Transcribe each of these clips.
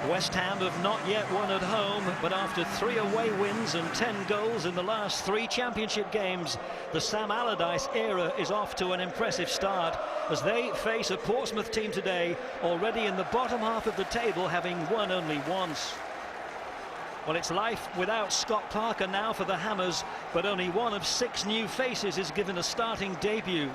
West Ham have not yet won at home, but after 3 away wins and 10 goals in the last 3 championship games, the Sam Allardyce era is off to an impressive start as they face a Portsmouth team today already in the bottom half of the table, having won only once. Well, it's life without Scott Parker now for the Hammers, but only one of 6 new faces is given a starting debut.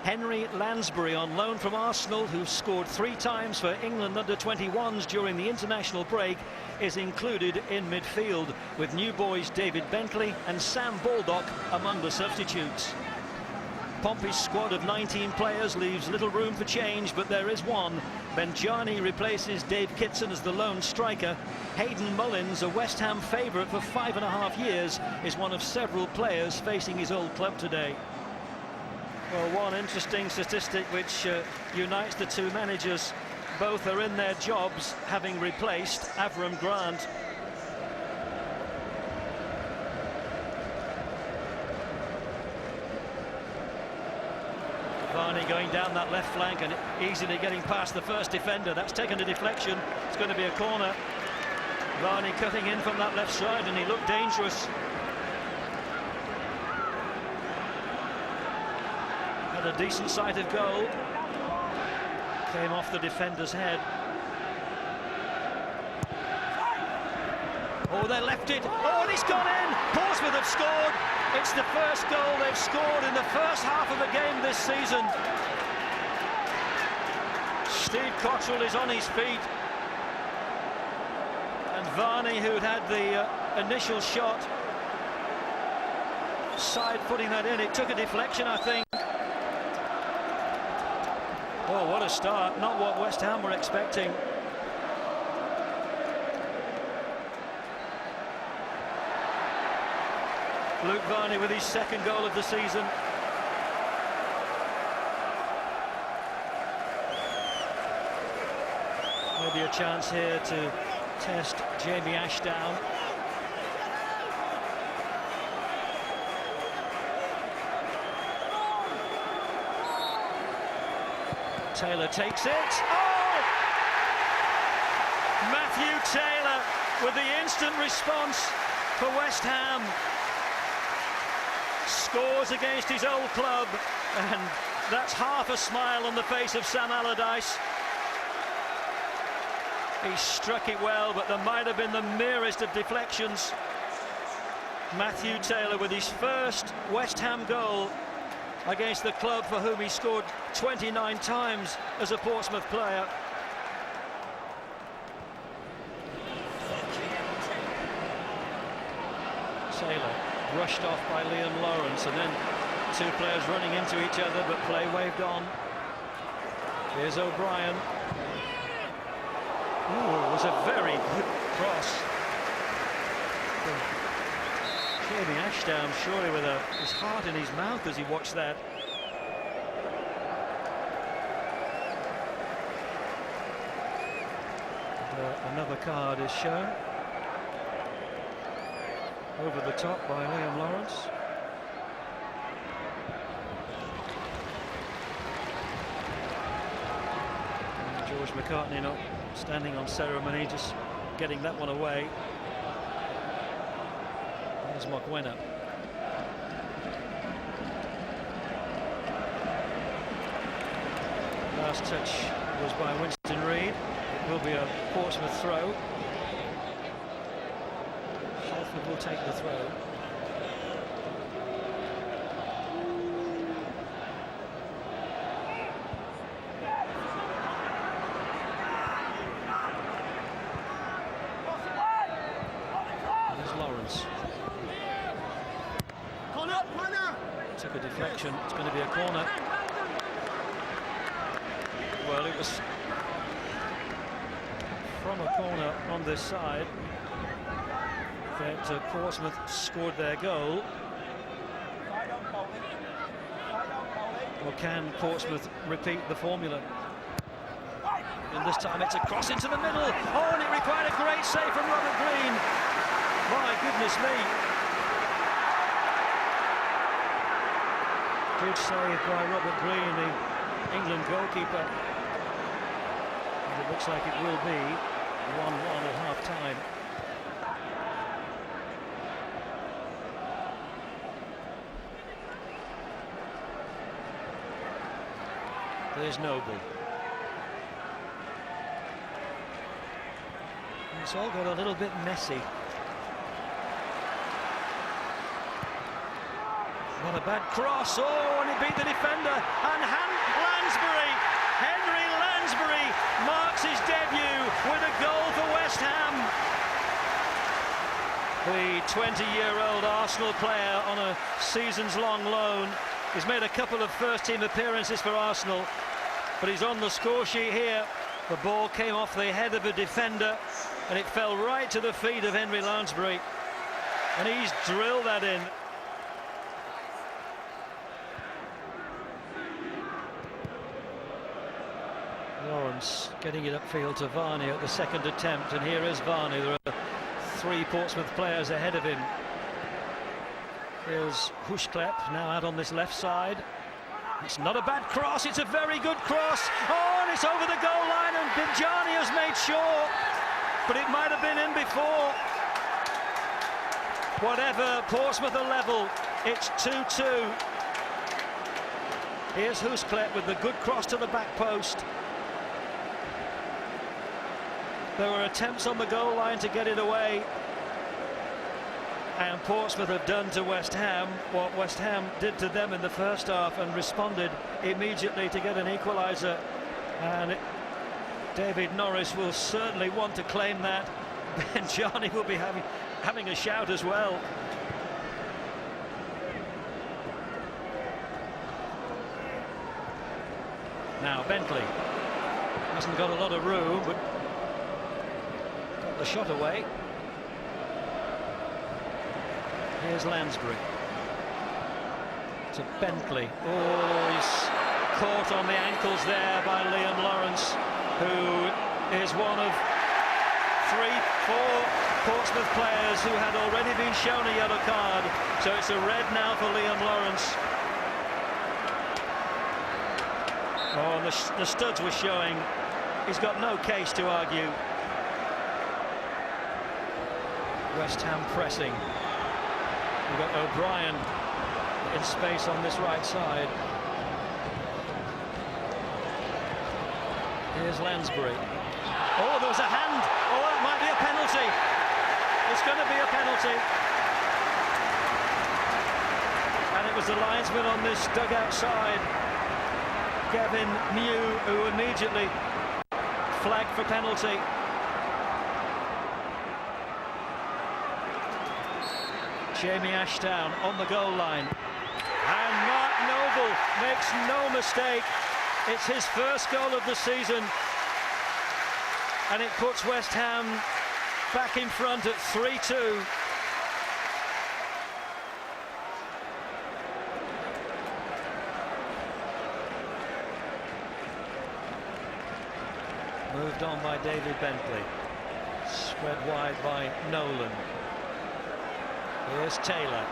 Henry Lansbury, on loan from Arsenal, who scored 3 times for England under-21s during the international break, is included in midfield, with new boys David Bentley and Sam Baldock among the substitutes. Pompey's squad of 19 players leaves little room for change, but there is one. Benjani replaces Dave Kitson as the lone striker. Hayden Mullins, a West Ham favourite for 5.5 years, is one of several players facing his old club today. Well, one interesting statistic which unites the 2 managers. Both are in their jobs, having replaced Avram Grant. Varney going down that left flank and easily getting past the first defender. That's taken a deflection. It's going to be a corner. Varney cutting in from that left side, and he looked dangerous. Had a decent sight of goal. Came off the defender's head. Oh, they left it. Oh, and it's gone in. Portsmouth have scored. It's the first goal they've scored in the first half of the game this season. Steve Cottrell is on his feet. And Varney, who'd had the initial shot, side putting that in. It took a deflection, I think. Oh, what a start. Not what West Ham were expecting. Luke Varney with his 2nd goal of the season. Maybe a chance here to test Jamie Ashdown. Taylor takes it. Oh! Matthew Taylor with the instant response for West Ham. Scores against his old club, and that's half a smile on the face of Sam Allardyce. He struck it well, but there might have been the merest of deflections. Matthew Taylor with his first West Ham goal against the club for whom he scored 29 times as a Portsmouth player. Taylor brushed off by Liam Lawrence, and then 2 players running into each other, but play waved on. Here's O'Brien. Ooh, it was a very good cross. Jamie Ashdown surely with his heart in his mouth as he watched that. And, another card is shown. Over the top by Liam Lawrence. And George McCartney not standing on ceremony, just getting that one away. There's Mokwena. Last touch was by Winston Reid. It will be a Portsmouth throw. Shelford will take the throw. There's Lawrence. Took a deflection. It's going to be a corner. Well, it was from a corner on this side that Portsmouth scored their goal. Or can Portsmouth repeat the formula? And this time it's a cross into the middle. Oh, and it required a great save from Robert Green. My goodness me. Good save by Robert Green, the England goalkeeper. And it looks like it will be 1-1. There's Noble. It's all got a little bit messy. Not a bad cross. Oh, and he beat the defender. And Lansbury, Henry Lansbury, marks his debut with a goal for West Ham. The 20-year-old Arsenal player on a seasons-long loan. He's made a couple of first-team appearances for Arsenal, but he's on the score sheet here. The ball came off the head of a defender, and it fell right to the feet of Henry Lansbury, and he's drilled that in. Lawrence getting it upfield to Varney at the second attempt, and here is Varney. There are 3 Portsmouth players ahead of him. Here's Hushklep now out on this left side. It's not a bad cross, it's a very good cross. Oh, and it's over the goal line, and Bijani has made sure, but it might have been in before. Whatever, Portsmouth are level. It's 2-2. Here's Hushklep with the good cross to the back post. There were attempts on the goal line to get it away, and Portsmouth have done to West Ham what West Ham did to them in the first half, and responded immediately to get an equaliser. And David Norris will certainly want to claim that. Bijani will be having a shout as well. Now Bentley hasn't got a lot of room, but got the shot away. Here's Lansbury to Bentley. Oh, he's caught on the ankles there by Liam Lawrence, who is one of 3-4 Portsmouth players who had already been shown a yellow card. So it's a red now for Liam Lawrence. Oh, and the studs were showing. He's got no case to argue. West Ham pressing. We've got O'Brien in space on this right side. Here's Lansbury. Oh, there was a hand. Oh, that might be a penalty. It's going to be a penalty. And it was the linesman on this dugout side, Gavin Mew, who immediately flagged for penalty. Jamie Ashdown on the goal line, and Mark Noble makes no mistake. It's his first goal of the season, and it puts West Ham back in front at 3-2. Moved on by David Bentley, spread wide by Nolan. Here's Taylor.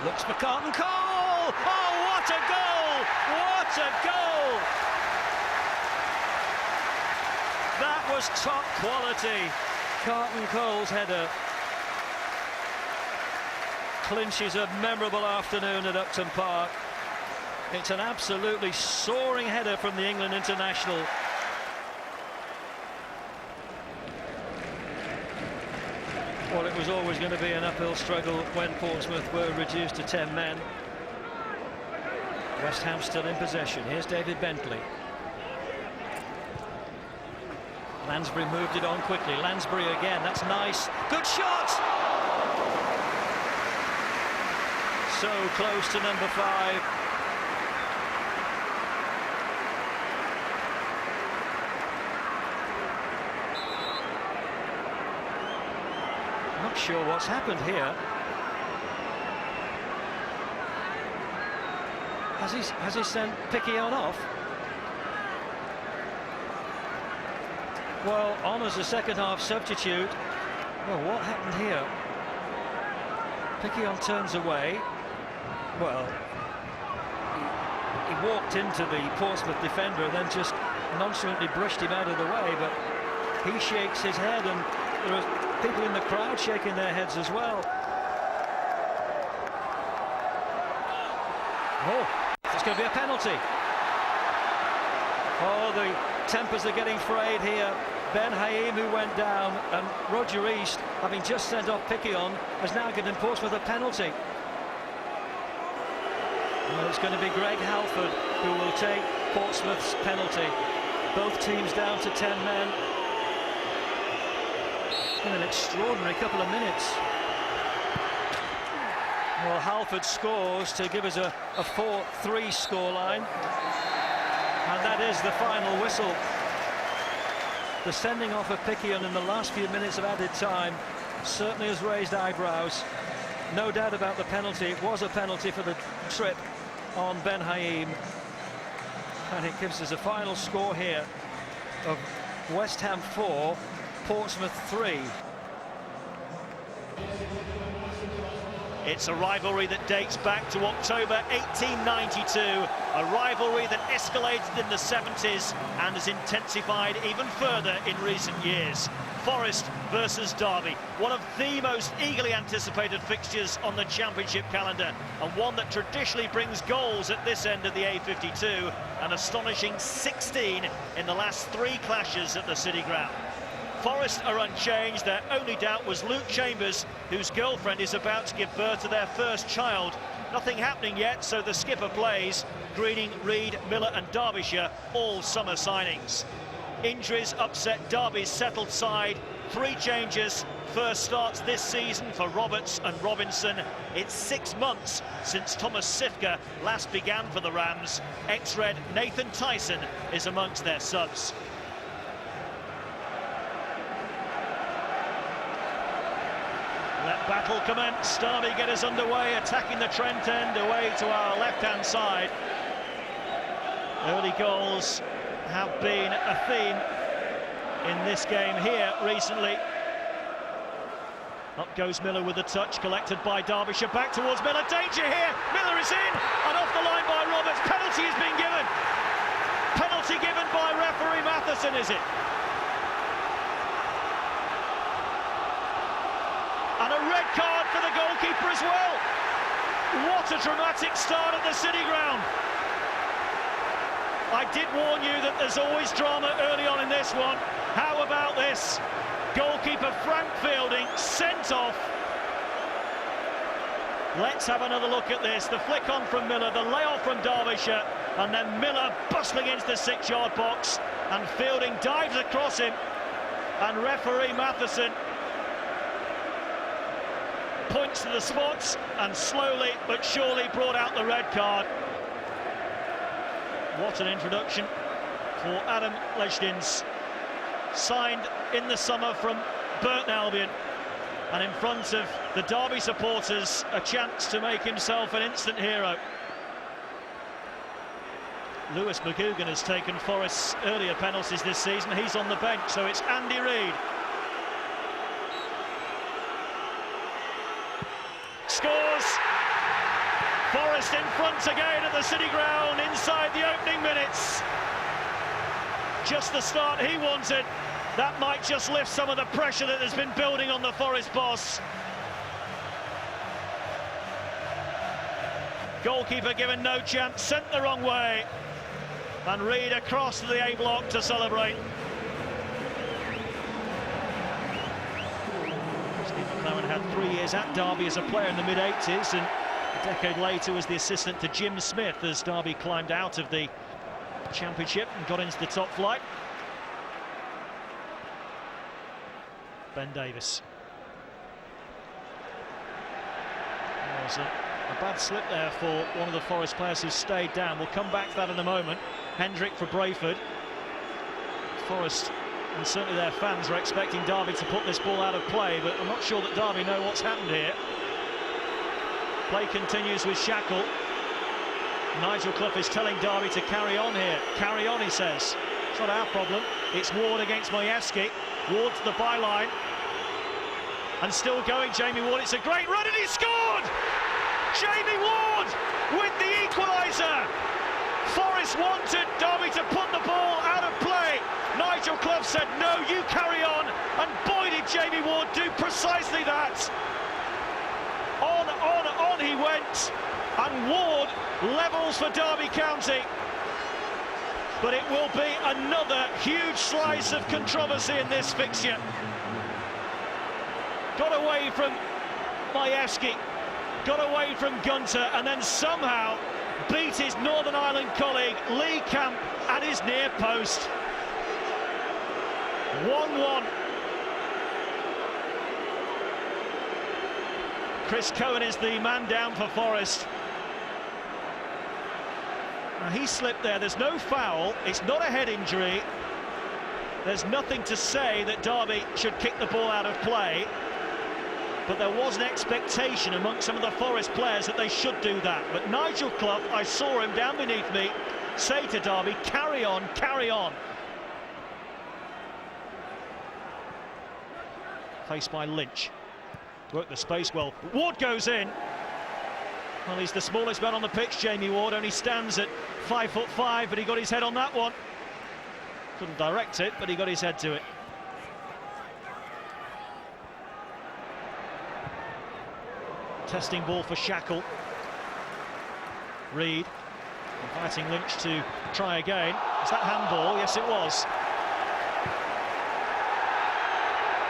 Looks for Carlton Cole! Oh, what a goal! What a goal! That was top quality. Carlton Cole's header clinches a memorable afternoon at Upton Park. It's an absolutely soaring header from the England international. Well, it was always going to be an uphill struggle when Portsmouth were reduced to 10 men. West Ham still in possession. Here's David Bentley. Lansbury moved it on quickly. Lansbury again, that's nice. Good shot! So close to number 5. Not sure what's happened here. Has he sent Piquillon off? Well, on as a second-half substitute. Well, what happened here? Piquillon turns away. Well, he walked into the Portsmouth defender and then just nonchalantly brushed him out of the way, but he shakes his head, and there are people in the crowd shaking their heads as well. Oh, it's going to be a penalty. Oh, the tempers are getting frayed here. Ben Haim, who went down, and Roger East, having just sent off Picquion, has now given Portsmouth a penalty. And it's going to be Greg Halford who will take Portsmouth's penalty. Both teams down to 10 men. It's been an extraordinary couple of minutes. Well, Halford scores to give us a 4-3 scoreline. And that is the final whistle. The sending off of Picquion in the last few minutes of added time certainly has raised eyebrows. No doubt about the penalty. It was a penalty for the trip on Ben Haim. And it gives us a final score here of West Ham 4, Portsmouth 3. It's a rivalry that dates back to October 1892, a rivalry that escalated in the 70s and has intensified even further in recent years. Forest versus Derby, one of the most eagerly anticipated fixtures on the Championship calendar, and one that traditionally brings goals at this end of the A52, an astonishing 16 in the last 3 clashes at the City Ground. Forest are unchanged. Their only doubt was Luke Chambers, whose girlfriend is about to give birth to their first child. Nothing happening yet, so the skipper plays. Greening, Reid, Miller and Derbyshire, all summer signings. Injuries upset Derby's settled side. 3 changes. First starts this season for Roberts and Robinson. It's 6 months since Thomas Sifka last began for the Rams. Ex-Red Nathan Tyson is amongst their subs. Let battle commence. Derby get us underway, attacking the Trent end, away to our left-hand side. Early goals have been a theme in this game here recently. Up goes Miller with the touch, collected by Derbyshire, back towards Miller, danger here, Miller is in, and off the line by Roberts. Penalty has been given. Penalty given by referee Matheson, is it? And a red card for the goalkeeper as well. What a dramatic start at the City Ground. I did warn you that there's always drama early on in this one. How about this? Goalkeeper Frank Fielding sent off. Let's have another look at this. The flick on from Miller, the layoff from Derbyshire, and then Miller bustling into the 6-yard box, and Fielding dives across him, and referee Matheson points to the spots and slowly but surely brought out the red card. What an introduction for Adam Lejdins, signed in the summer from Burton Albion, and in front of the Derby supporters a chance to make himself an instant hero. Lewis McGugan has taken Forest's earlier penalties this season. He's on the bench, so it's Andy Reid. Scores. Forest in front again at the City Ground inside the opening minutes. Just the start he wanted. That might just lift some of the pressure that has been building on the Forest boss. Goalkeeper given no chance, sent the wrong way. And Reid across to the A block to celebrate. Steve McClaren had 3 years at Derby as a player in the mid-80s, and a decade later was the assistant to Jim Smith as Derby climbed out of the Championship and got into the top flight. Ben Davis. There was a bad slip there for one of the Forest players who stayed down. We'll come back to that in a moment. Hendrick for Brayford. Forest, and certainly their fans, are expecting Derby to put this ball out of play, but I'm not sure that Derby know what's happened here. Play continues with Shackle. Nigel Clough is telling Derby to carry on here. Carry on, he says. It's not our problem. It's Ward against Majewski. Ward to the byline. And still going, Jamie Ward. It's a great run, and he scored! Jamie Ward with the equaliser. Forest wanted Derby to put the ball out of play. Nigel Clough said, no, you carry on. And boy, did Jamie Ward do precisely that. On he went. And Ward levels for Derby County. but it will be another huge slice of controversy in this fixture. Got away from Majewski, got away from Gunter, and then somehow beat his Northern Ireland colleague Lee Camp at his near post. 1-1. Chris Cohen is the man down for Forest. Now, he slipped there, there's no foul, it's not a head injury. There's nothing to say that Derby should kick the ball out of play. But there was an expectation amongst some of the Forest players that they should do that. But Nigel Clough, I saw him down beneath me, say to Derby, carry on, carry on. Faced by Lynch. Worked the space well. Ward goes in. Well, he's the smallest man on the pitch, Jamie Ward, only stands at 5'5", but he got his head on that one. Couldn't direct it, but he got his head to it. Testing ball for Shackle. Reed inviting Lynch to try again. Is that handball? Yes, it was.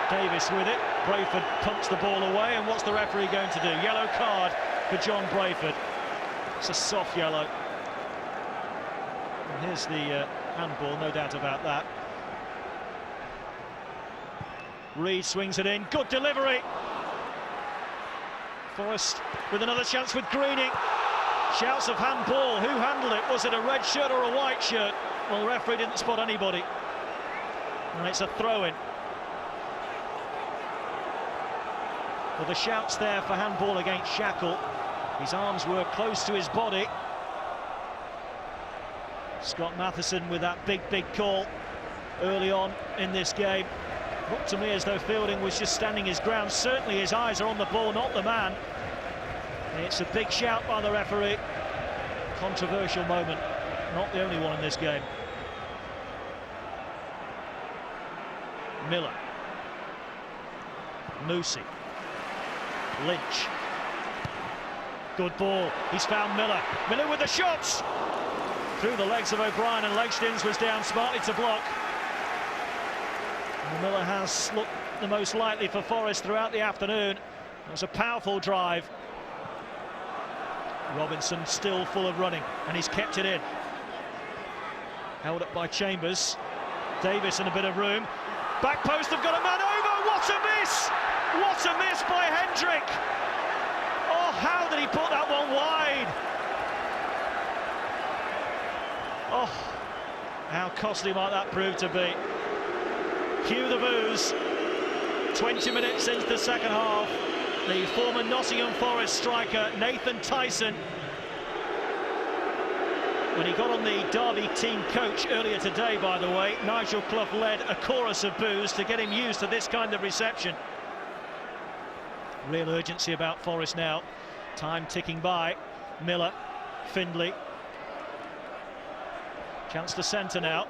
Davis with it. Brayford pumps the ball away, and what's the referee going to do? Yellow card for John Brayford. It's a soft yellow. And here's the handball, no doubt about that. Reed swings it in. Good delivery. Forest with another chance with Greening. Shouts of handball. Who handled it? Was it a red shirt or a white shirt? Well, the referee didn't spot anybody. And it's a throw-in. Well, the shouts there for handball against Shackle. His arms were close to his body. Scott Matheson with that big call early on in this game. Looked to me as though Fielding was just standing his ground. Certainly his eyes are on the ball, not the man. It's a big shout by the referee. Controversial moment, not the only one in this game. Miller. Moosey. Lynch. Good ball. He's found Miller. Miller with the shots. Through the legs of O'Brien, and Legstins was down smartly to block. And Miller has looked the most likely for Forest throughout the afternoon. It was a powerful drive. Robinson still full of running, and he's kept it in. Held up by Chambers. Davis in a bit of room. Back post have got a man over. What a miss! What a miss by Hendrick! Oh, how did he put that one wide? Oh, how costly might that prove to be? Cue the boos. 20 minutes into the second half. The former Nottingham Forest striker, Nathan Tyson, when he got on the Derby team coach earlier today, by the way, Nigel Clough led a chorus of boos to get him used to this kind of reception. Real urgency about Forest now. Time ticking by. Miller, Findlay. Chance to centre now.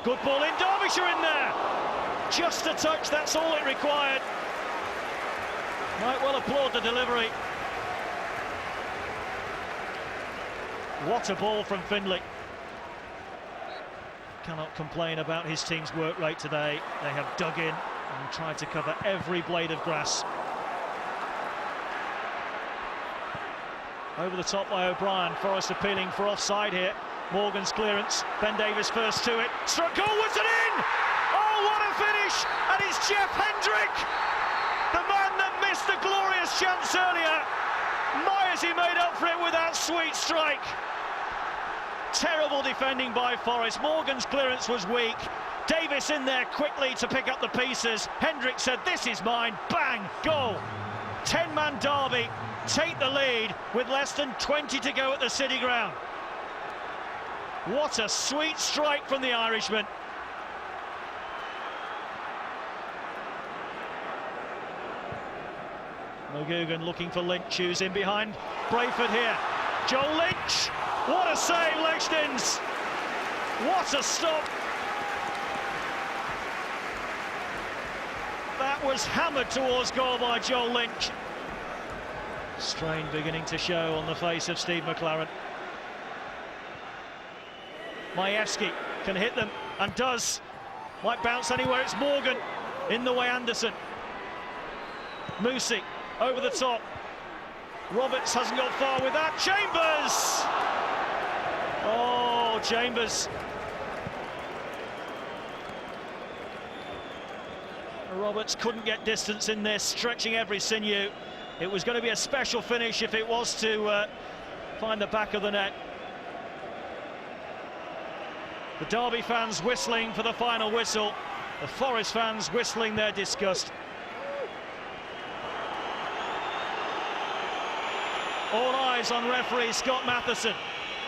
Good ball in, Derbyshire in there! Just a touch, that's all it required. Might well applaud the delivery. What a ball from Findlay. Cannot complain about his team's work rate today. They have dug in and tried to cover every blade of grass. Over the top by O'Brien. Forest appealing for offside here. Morgan's clearance. Ben Davies first to it. Struck goalwards and in! Oh, what a finish! And it's Jeff Hendrick! The man that missed the glorious chance earlier. Myers, he made up for it with that sweet strike. Terrible defending by Forest. Morgan's clearance was weak. Davis in there quickly to pick up the pieces. Hendrick said, this is mine. Bang! Goal. 10-man Derby take the lead with less than 20 to go at the City Ground. What a sweet strike from the Irishman. McGugan looking for Lynch, who's in behind Brayford here. Joel Lynch, what a save, Legstins. What a stop. That was hammered towards goal by Joel Lynch. Strain beginning to show on the face of Steve McLaren. Majewski can hit them, and does. Might bounce anywhere, it's Morgan. In the way, Anderson. Moussi, over the top. Roberts hasn't got far with that. Chambers! Oh, Chambers. Roberts couldn't get distance in this, stretching every sinew. It was going to be a special finish if it was to find the back of the net. The Derby fans whistling for the final whistle. The Forest fans whistling their disgust. All eyes on referee Scott Matheson,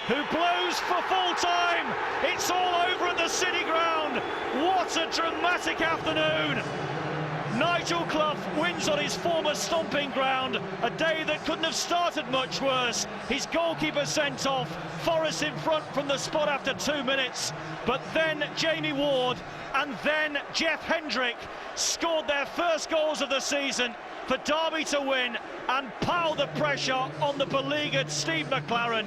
who blows for full time. It's all over at the City Ground. What a dramatic afternoon. Nigel Clough wins on his former stomping ground, a day that couldn't have started much worse. His goalkeeper sent off, Forest in front from the spot after 2 minutes, but then Jamie Ward and then Jeff Hendrick scored their first goals of the season for Derby to win and pile the pressure on the beleaguered Steve McLaren.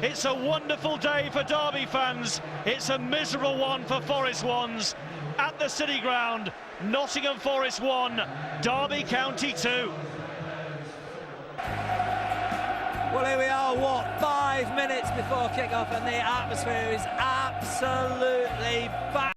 It's a wonderful day for Derby fans. It's a miserable one for Forest ones. At the City Ground, Nottingham Forest 1, Derby County 2. Well, here we are, what, 5 minutes before kick-off, and the atmosphere is absolutely back.